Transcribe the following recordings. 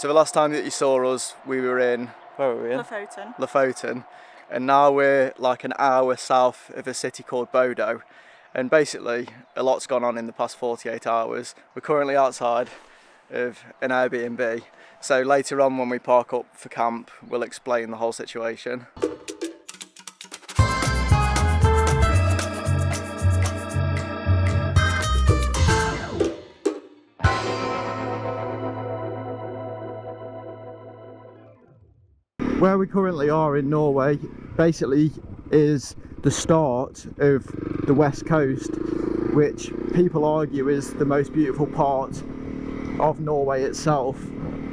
So the last time that you saw us, we were in... Where were we in? Lofoten. Lofoten. And now we're like an hour south of a city called Bodo. And basically, a lot's gone on in the past 48 hours. We're currently outside of an Airbnb. So later on when we park up for camp, we'll explain the whole situation. Where we currently are in Norway basically is the start of the west coast, which people argue is the most beautiful part of Norway itself.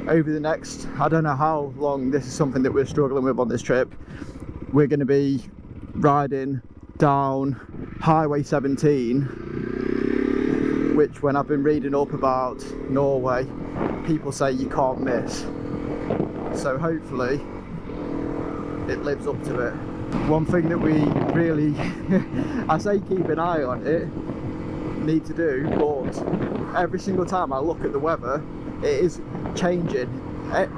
Over the next, I don't know how long, this is something that we're struggling with on this trip, we're going to be riding down Highway 17, which when I've been reading up about Norway, people say you can't miss. So hopefully it lives up to it. One thing that we really, I say keep an eye on it, need to do, but every single time I look at the weather, it is changing.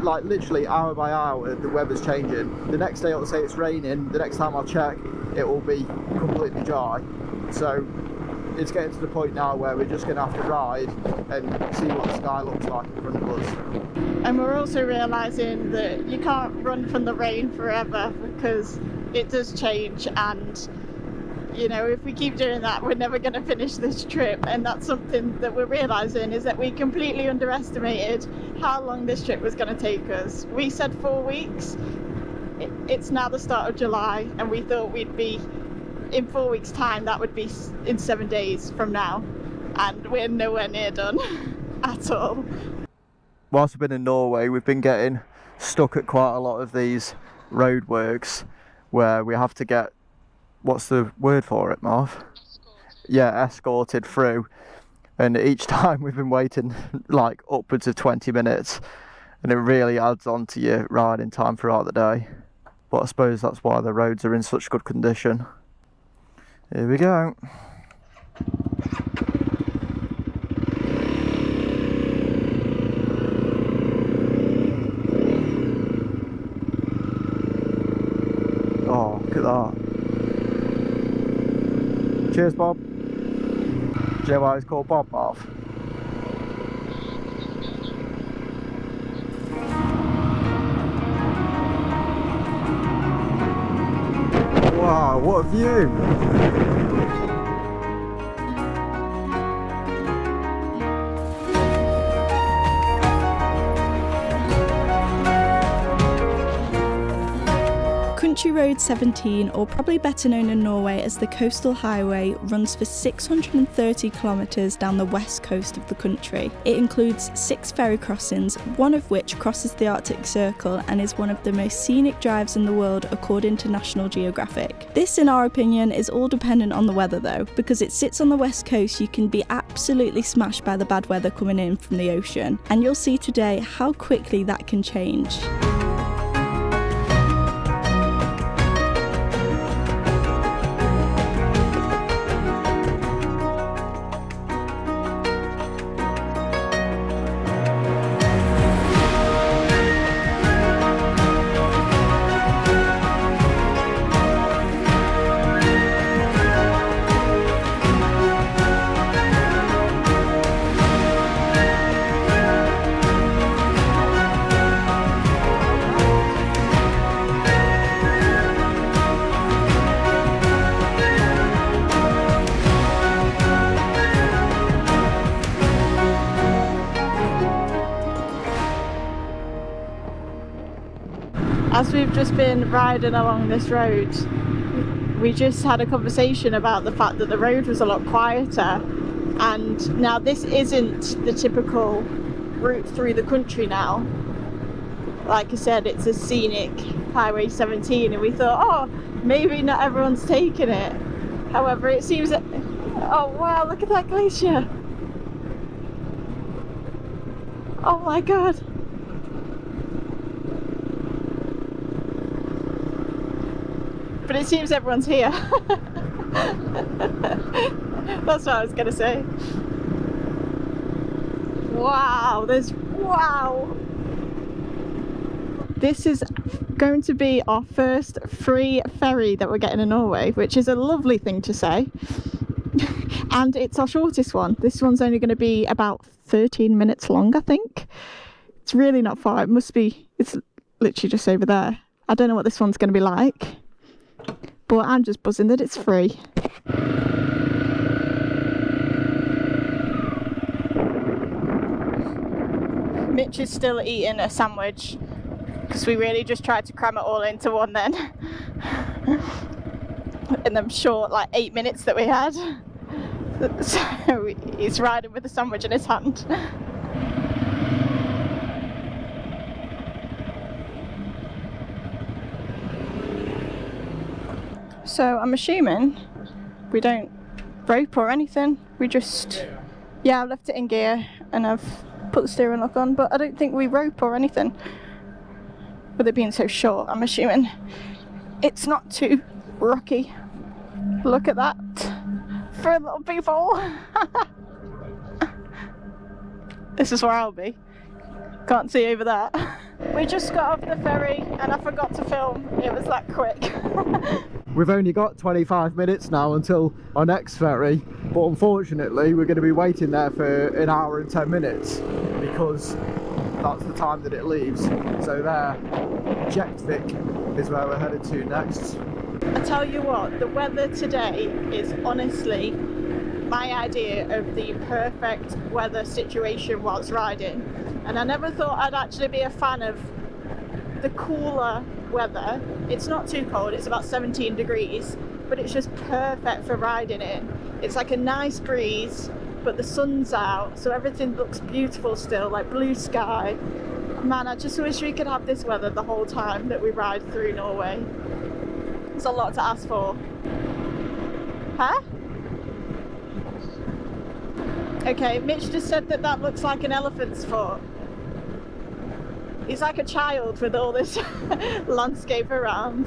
Like literally hour by hour, the weather's changing. The next day it'll say it's raining, the next time I'll check, it will be completely dry. So it's getting to the point now where we're just going to have to ride and see what the sky looks like in front of us. And we're also realising that you can't run from the rain forever because it does change, and you know, if we keep doing that, we're never going to finish this trip. And that's something that we're realising, is that we completely underestimated how long this trip was going to take us. We said 4 weeks. It's now the start of July, and we thought we'd be in 4 weeks' time. That would be in 7 days from now, and we're nowhere near done at all. Whilst we've been in Norway, we've been getting stuck at quite a lot of these roadworks where we have to get, what's the word for it, Marv? Yeah, escorted through. And each time we've been waiting like upwards of 20 minutes, and it really adds on to your riding time throughout the day. But I suppose that's why the roads are in such good condition. Here we go. Oh, look at that. Cheers, Bob. Do you know why it's called Bob, Marv? Wow, what a view! Country Road 17, or probably better known in Norway as the Coastal Highway, runs for 630 kilometres down the west coast of the country. It includes 6 ferry crossings, one of which crosses the Arctic Circle and is one of the most scenic drives in the world according to National Geographic. This, in our opinion, is all dependent on the weather though. Because it sits on the west coast, you can be absolutely smashed by the bad weather coming in from the ocean, and you'll see today how quickly that can change. As we've just been riding along this road, we just had a conversation about the fact that the road was a lot quieter, and now this isn't the typical route through the country now. Like I said, it's a scenic Highway 17, and we thought, oh, maybe not everyone's taking it. However, it seems that, oh wow, look at that glacier. Oh my god. But it seems everyone's here. That's what I was gonna say. Wow, This is going to be our first free ferry that we're getting in Norway, which is a lovely thing to say. And it's our shortest one. This one's only going to be about 13 minutes long, I think. It's really not far. It's literally just over there. I don't know what this one's going to be like, but I'm just buzzing that it's free. Mitch is still eating a sandwich because we really just tried to cram it all into one then. In them short, like 8 minutes that we had. So he's riding with a sandwich in his hand. So I'm assuming we don't rope or anything. We just, yeah, I've left it in gear and I've put the steering lock on, but I don't think we rope or anything. With it being so short, I'm assuming it's not too rocky. Look at that. For little people. This is where I'll be. Can't see over that. We just got off the ferry and I forgot to film. It was that quick. We've only got 25 minutes now until our next ferry, but unfortunately we're going to be waiting there for an hour and 10 minutes because that's the time that it leaves. So there, Jektvik is where we're headed to next. I tell you what, the weather today is honestly my idea of the perfect weather situation whilst riding. And I never thought I'd actually be a fan of the cooler weather. It's not too cold, it's about 17 degrees, but it's just perfect for riding in. It's like a nice breeze, but the sun's out, so everything looks beautiful still, like blue sky. Man, I just wish we could have this weather the whole time that we ride through Norway. It's a lot to ask for. Huh? Okay, Mitch just said that that looks like an elephant's foot. He's like a child with all this landscape around.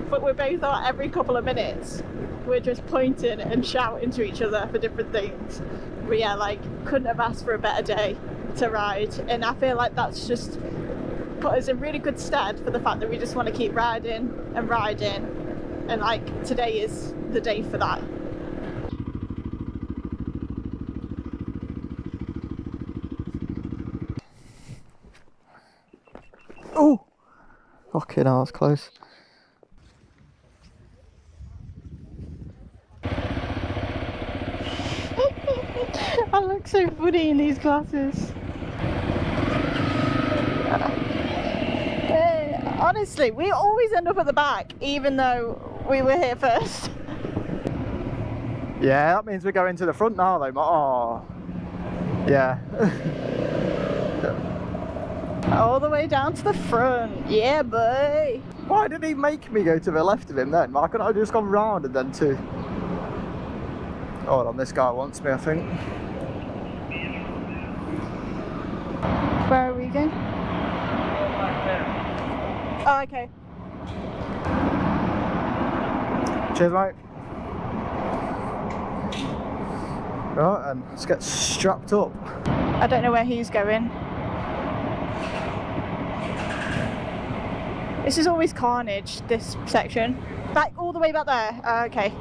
But we're both on every couple of minutes. We're just pointing and shouting to each other for different things. But yeah, like, couldn't have asked for a better day to ride. And I feel like that's just put us in really good stead for the fact that we just want to keep riding and riding. And like, today is the day for that. Oh! Fucking hell, that's close. I look so funny in these glasses. Honestly, we always end up at the back, even though we were here first. Yeah, that means we're going to the front now though. Oh, yeah. All the way down to the front. Yeah, boy. Why did he make me go to the left of him then? Why couldn't I just gone round and then to... Hold on, this guy wants me, I think. Where are we going? Oh, okay. Cheers, mate. Right, and let's get strapped up. I don't know where he's going. This is always carnage, this section. Back all the way back there. Okay.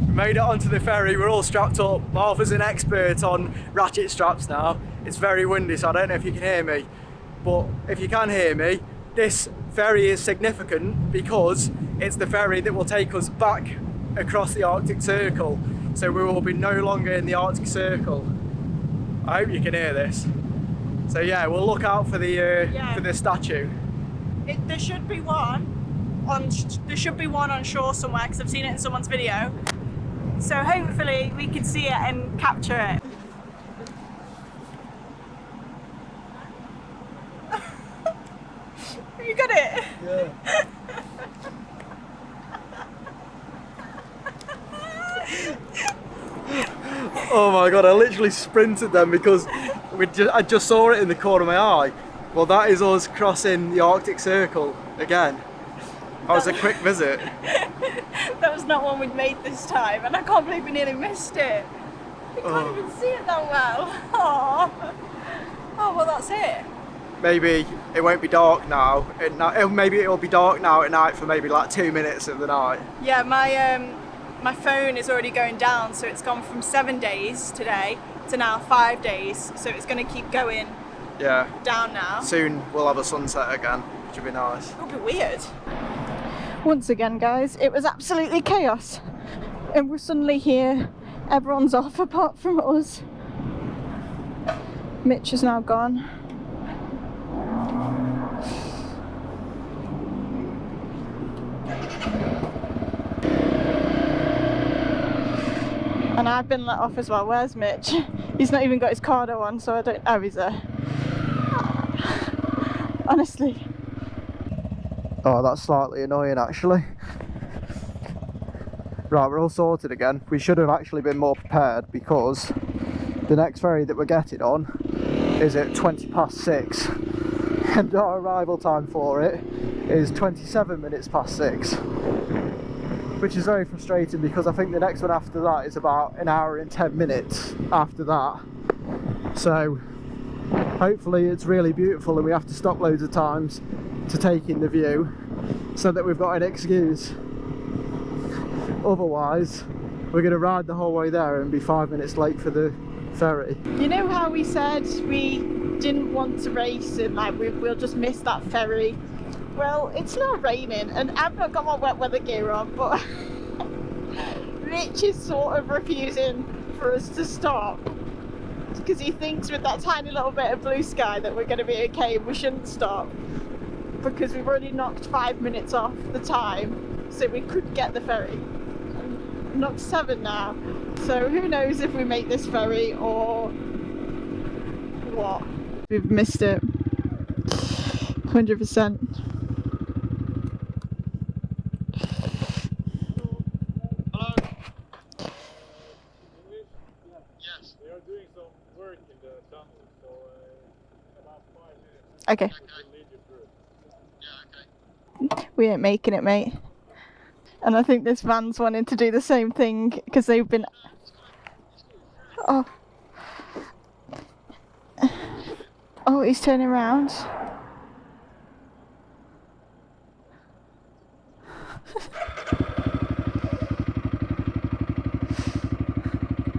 We made it onto the ferry, we're all strapped up. Martha's an expert on ratchet straps now. It's very windy, so I don't know if you can hear me. But if you can hear me, this ferry is significant because it's the ferry that will take us back across the Arctic Circle. So we will be no longer in the Arctic Circle. I hope you can hear this. So yeah, we'll look out for the statue. There should be one on shore somewhere because I've seen it in someone's video. So hopefully we can see it and capture it. You got it? Yeah. Oh my god, I literally sprinted then because I just saw it in the corner of my eye. Well, that is us crossing the Arctic Circle again. That was a quick visit. That was not one we'd made this time, and I can't believe we nearly missed it. We can't even see it that well. Aww. Oh, well, here. Maybe it won't be dark now. Maybe it'll be dark now at night for maybe like 2 minutes of the night. Yeah, my phone is already going down, so it's gone from 7 days today to now 5 days. So it's going to keep going down now. Soon we'll have a sunset again, which will be nice. It'll be weird. Once again, guys, it was absolutely chaos. And we're suddenly here. Everyone's off apart from us. Mitch is now gone. And I've been let off as well. Where's Mitch? He's not even got his cardo on, so I don't... Oh, he's there. Honestly. Oh, that's slightly annoying actually. Right, we're all sorted again. We should have actually been more prepared because the next ferry that we're getting on is at 6:20 and our arrival time for it is 27 minutes past 6. Which is very frustrating because I think the next one after that is about an hour and 10 minutes after that. So hopefully it's really beautiful and we have to stop loads of times to take in the view so that we've got an excuse. Otherwise we're going to ride the whole way there and be 5 minutes late for the ferry. You know how we said we didn't want to race and like we'll just miss that ferry? Well, it's not raining and I've not got my wet weather gear on, but Mitch is sort of refusing for us to stop because he thinks with that tiny little bit of blue sky that we're going to be okay and we shouldn't stop because we've already knocked 5 minutes off the time so we could get the ferry. And knocked 7 now, so who knows if we make this ferry or what. We've missed it 100%. Okay. We ain't making it, mate. And I think this van's wanting to do the same thing because they've been... Oh. Oh, he's turning around.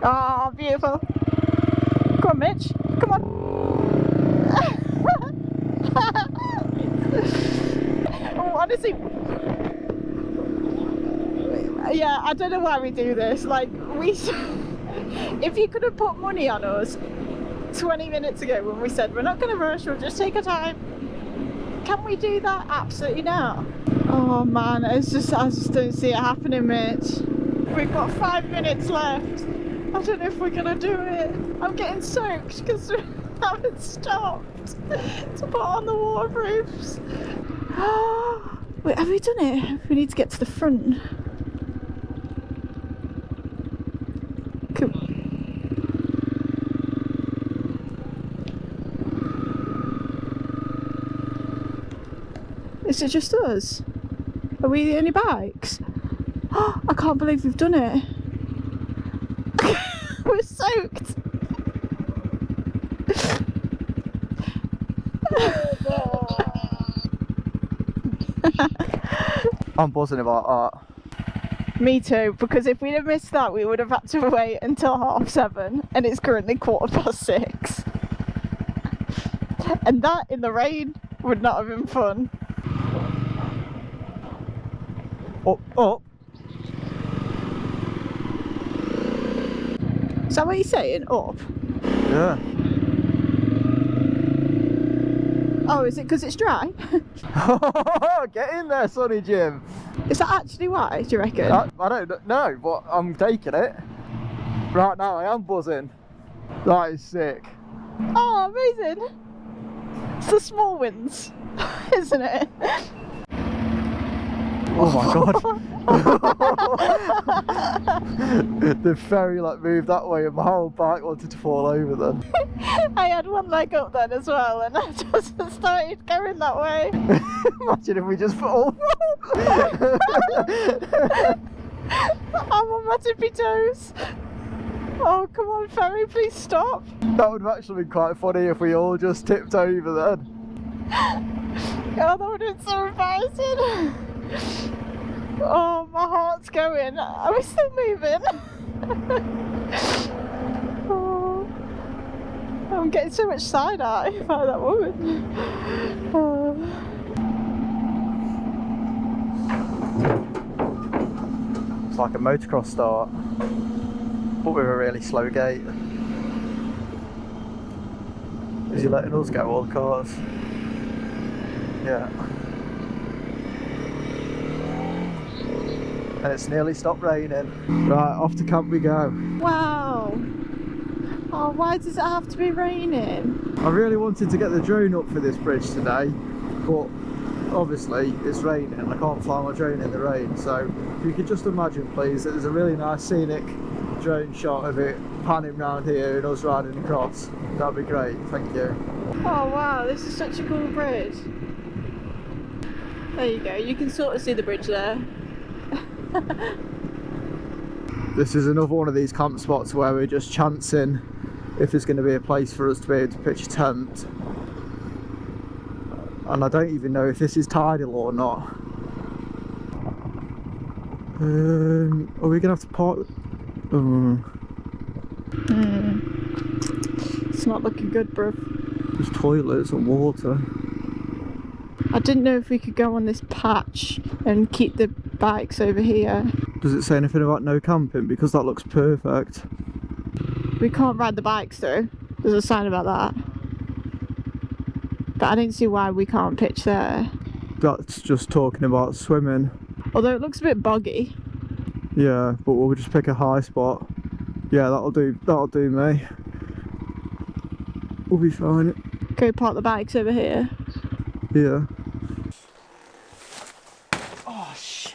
Oh, beautiful. Come on, Mitch. Come on. Oh, honestly, yeah, I don't know why we do this. Like, if you could have put money on us 20 minutes ago when we said we're not going to rush, we'll just take our time. Can we do that absolutely now? Oh man, I just don't see it happening, Mitch. We've got 5 minutes left. I don't know if we're going to do it. I'm getting soaked because we haven't stopped to put on the waterproofs. Wait, have we done it? We need to get to the front. Cool. Is it just us? Are we the only bikes? I can't believe we've done it. We're soaked. I'm buzzing about that. Me too, because if we'd have missed that we would have had to wait until 7:30 and it's currently 6:15. And that in the rain would not have been fun. Up. Is that what you're saying? Up? Yeah. Oh, is it because it's dry? Get in there, Sonny Jim. Is that actually why, do you reckon? I don't know, but I'm taking it. Right now I am buzzing. That is sick. Oh, amazing. It's the small wins, isn't it? Oh my god. The ferry like moved that way and my whole bike wanted to fall over then. I had one leg up then as well and I just started going that way. Imagine if we just fall. I'm on my tippy toes. Oh, come on, ferry, please stop. That would have actually been quite funny if we all just tipped over then. Oh, that would have been so embarrassing. Oh, my heart's going. Are we still moving? Oh, I'm getting so much side eye by that woman. Oh. It's like a motocross start, but with a really slow gate. Is he letting us go, all the cars? Yeah. And it's nearly stopped raining. Right, off to camp we go. Wow. Oh, why does it have to be raining? I really wanted to get the drone up for this bridge today, but obviously it's raining and I can't fly my drone in the rain. So if you could just imagine, please, that there's a really nice scenic drone shot of it panning round here and us riding across. That'd be great, thank you. Oh wow, this is such a cool bridge. There you go, you can sort of see the bridge there. This is another one of these camp spots where we're just chancing if there's going to be a place for us to be able to pitch a tent. And I don't even know if this is tidal or not. Are we going to have to park? It's not looking good, bruv. There's toilets and water. I didn't know if we could go on this patch and keep the bikes over here. Does it say anything about no camping? Because that looks perfect. We can't ride the bikes through. There's a sign about that. But I don't see why we can't pitch there. That's just talking about swimming. Although it looks a bit boggy. Yeah, but we'll just pick a high spot. Yeah, that'll do me. We'll be fine. Go park the bikes over here. Yeah. Oh shit.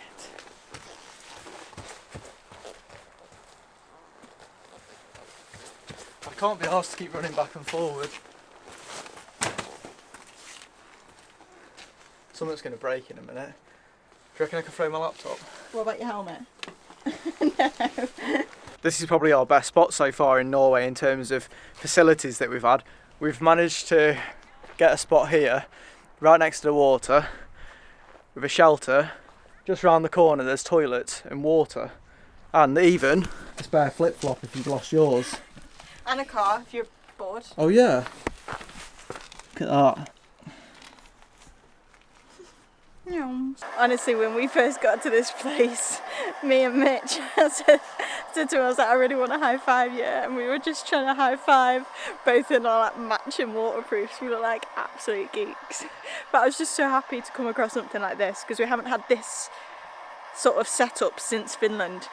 I can't be asked to keep running back and forward. Something's going to break in a minute. Do you reckon I can throw my laptop? What about your helmet? No. This is probably our best spot so far in Norway in terms of facilities that we've had. We've managed to get a spot here, right next to the water, with a shelter. Just round the corner there's toilets and water. And even a spare flip-flop if you've lost yours. And a car if you're bored. Oh yeah. Look at that. Honestly, when we first got to this place, me and Mitch said to him, I was like, I really want to high five you, and we were just trying to high five, both in our like matching waterproofs. We look like absolute geeks. But I was just so happy to come across something like this because we haven't had this sort of setup since Finland.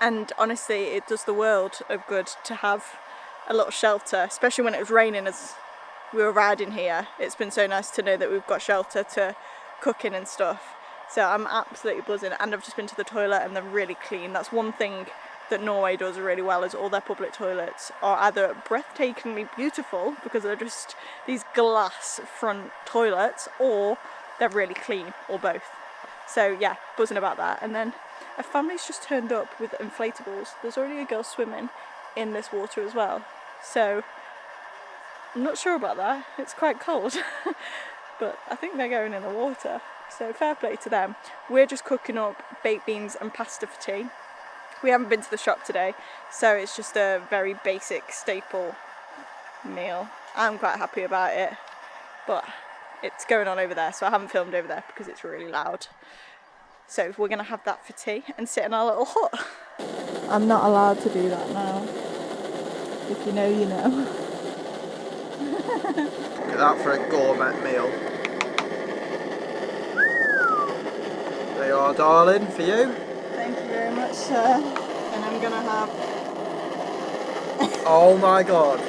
And honestly, it does the world of good to have a little shelter, especially when it was raining as we were riding here. It's been so nice to know that we've got shelter to cook in and stuff. So I'm absolutely buzzing, and I've just been to the toilet and they're really clean. That's one thing that Norway does really well, is all their public toilets are either breathtakingly beautiful because they're just these glass front toilets, or they're really clean, or both. So yeah, buzzing about that. And then a family's just turned up with inflatables. There's already a girl swimming in this water as well. So I'm not sure about that, it's quite cold. But I think they're going in the water, so fair play to them. We're just cooking up baked beans and pasta for tea. We haven't been to the shop today, so it's just a very basic staple meal. I'm quite happy about it, but it's going on over there, so I haven't filmed over there because it's really loud. So we're going to have that for tea and sit in our little hut. I'm not allowed to do that now. If you know, you know. Look at that for a gourmet meal. There you are, darling, for you. Thank you very much, sir. And I'm gonna have... Oh my god.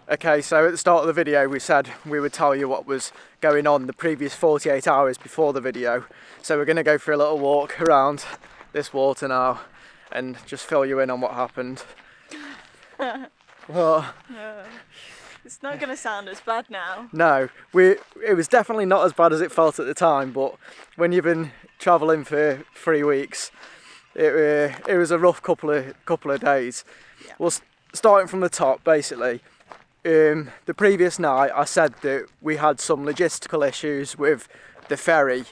Okay, so at the start of the video we said we would tell you what was going on the previous 48 hours before the video. So we're going to go for a little walk around this water now and just fill you in on what happened. Well, it's not going to sound as bad now. No, it was definitely not as bad as it felt at the time, but when you've been travelling for 3 weeks, it was a rough couple of days. Yeah. Well, starting from the top, basically, the previous night I said that we had some logistical issues with the ferry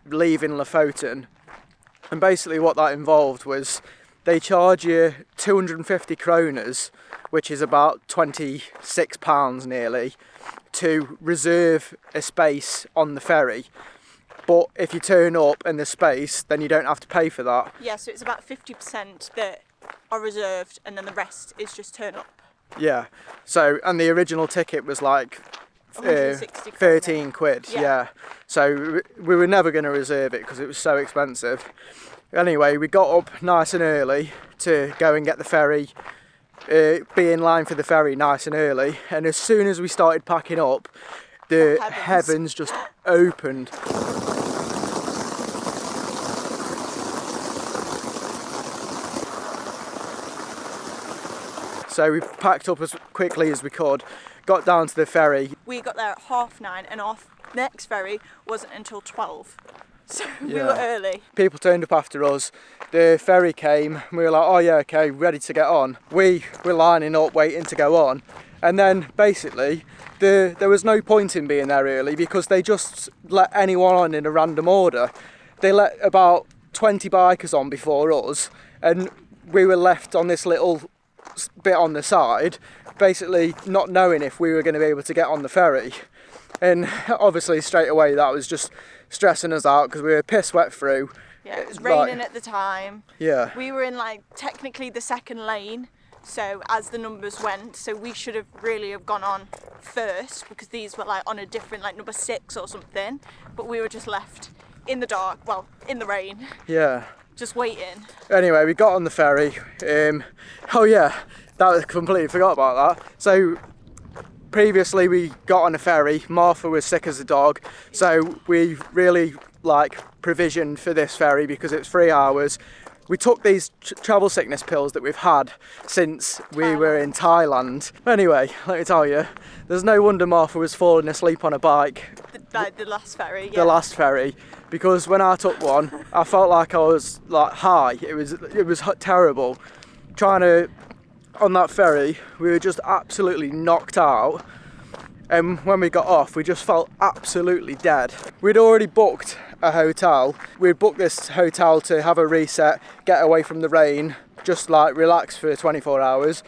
leaving Lofoten, and basically what that involved was they charge you 250 kroners, which is about £26 nearly, to reserve a space on the ferry. But if you turn up in the space, then you don't have to pay for that. Yeah, so it's about 50% that are reserved, and then the rest is just turn up. Yeah. So, and the original ticket was like 160 13 quid. Yeah. Yeah. So we were never going to reserve it because it was so expensive. Anyway, we got up nice and early to go and get the ferry, be in line for the ferry nice and early. And as soon as we started packing up, the heavens just opened. So we packed up as quickly as we could, got down to the ferry. We got there at 9:30, and our next ferry wasn't until 12. So we Yeah. were early. People turned up after us. The ferry came. We were like, oh yeah, okay, ready to get on. We were lining up, waiting to go on. And then basically, there was no point in being there early because they just let anyone on in a random order. They let about 20 bikers on before us, and we were left on this little bit on the side, basically not knowing if we were going to be able to get on the ferry. And obviously straight away that was just stressing us out because we were piss wet through. Yeah, it was raining at the time. Yeah. We were in like technically the second lane, so as the numbers went, so we should have really have gone on first because these were like on a different, like number 6 or something, but we were just left in the dark, well, in the rain. Yeah. Just waiting. Anyway, we got on the ferry. Oh yeah, that was completely forgot about that. So previously we got on a ferry. Martha was sick as a dog, so we really provisioned for this ferry because it's 3 hours. We took these travel sickness pills that we've had since we were in Thailand. Anyway, let me tell you, there's no wonder Martha was falling asleep on a bike. The last ferry, yeah. The last ferry, because when I took one, I felt like I was high. It was terrible. On that ferry, we were just absolutely knocked out. And when we got off, we just felt absolutely dead. We'd already booked a hotel. We'd booked this hotel to have a reset, get away from the rain, just relax for 24 hours.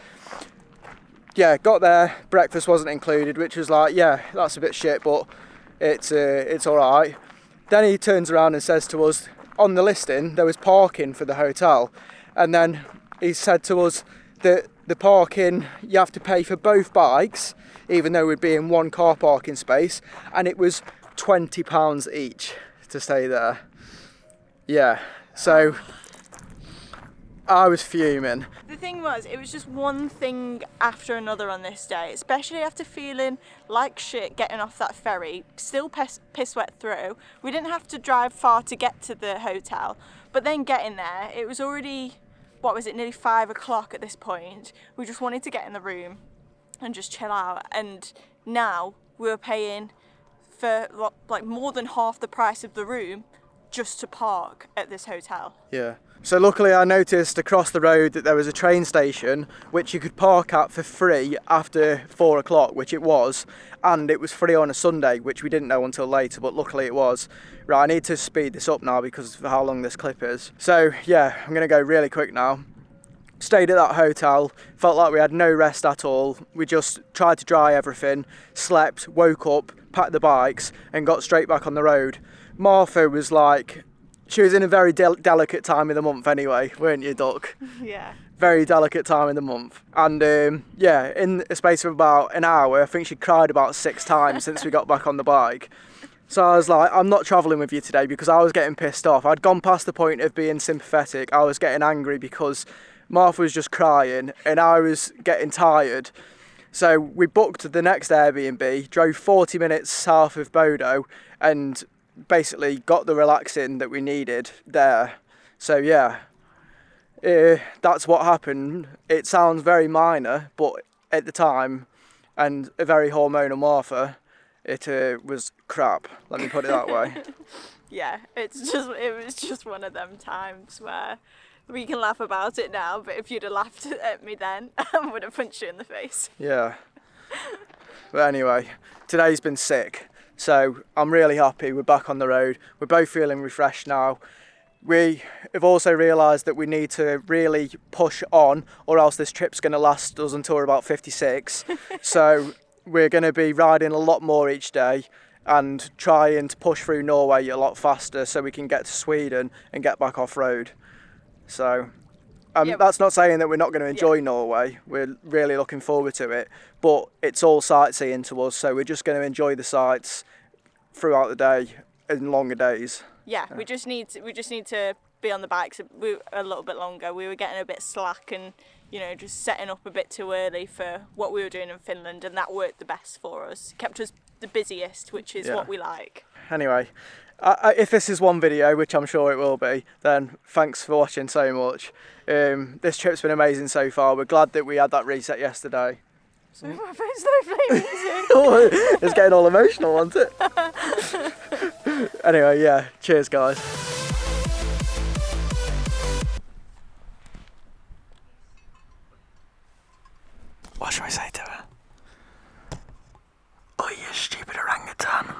Yeah, got there, breakfast wasn't included, which was yeah, that's a bit shit, but it's all right. Then he turns around and says to us, on the listing, there was parking for the hotel. And then he said to us that the parking, you have to pay for both bikes, even though we'd be in one car parking space, and it was £20 each to stay there. Yeah, so I was fuming. The thing was, it was just one thing after another on this day, especially after feeling like shit getting off that ferry, still piss wet through. We didn't have to drive far to get to the hotel, but then getting there, it was already, nearly 5 o'clock at this point. We just wanted to get in the room and just chill out, and now we were paying for more than half the price of the room just to park at this hotel. Yeah. So luckily I noticed across the road that there was a train station which you could park at for free after 4 o'clock, which it was, and it was free on a Sunday, which we didn't know until later, but luckily it was. Right, I need to speed this up now because of how long this clip is. So yeah, I'm going to go really quick now. Stayed at that hotel, felt like we had no rest at all. We just tried to dry everything, slept, woke up, packed the bikes and got straight back on the road. Martha was she was in a very delicate time of the month anyway, weren't you, Duck? Yeah. Very delicate time of the month. And yeah, in a space of about an hour, I think she cried about 6 times since we got back on the bike. So I was like, I'm not travelling with you today because I was getting pissed off. I'd gone past the point of being sympathetic. I was getting angry because Martha was just crying and I was getting tired. So we booked the next Airbnb, drove 40 minutes south of Bodo and basically got the relaxing that we needed there. So yeah, that's what happened. It sounds very minor, but at the time, and a very hormonal Martha, it was crap. Let me put it that way. Yeah, it was just one of them times where We can laugh about it now, but if you'd have laughed at me then, I would have punched you in the face. Yeah. But anyway, today's been sick. So I'm really happy we're back on the road. We're both feeling refreshed now. We have also realised that we need to really push on, or else this trip's going to last us until we're about 56. So we're going to be riding a lot more each day and trying to push through Norway a lot faster so we can get to Sweden and get back off road. So that's not saying that we're not going to enjoy Norway. We're really looking forward to it, but it's all sightseeing to us, so we're just going to enjoy the sights throughout the day in longer days. Yeah, we just need to be on the bikes a little bit longer. We were getting a bit slack and, you know, just setting up a bit too early for what we were doing in Finland, and that worked the best for us. Kept us the busiest, which is what we like. Anyway, if this is one video, which I'm sure it will be, then thanks for watching so much. This trip's been amazing so far. We're glad that we had that reset yesterday. It's getting all emotional, isn't it? Anyway, yeah, cheers guys. What should I say to her? Oh, you stupid orangutan.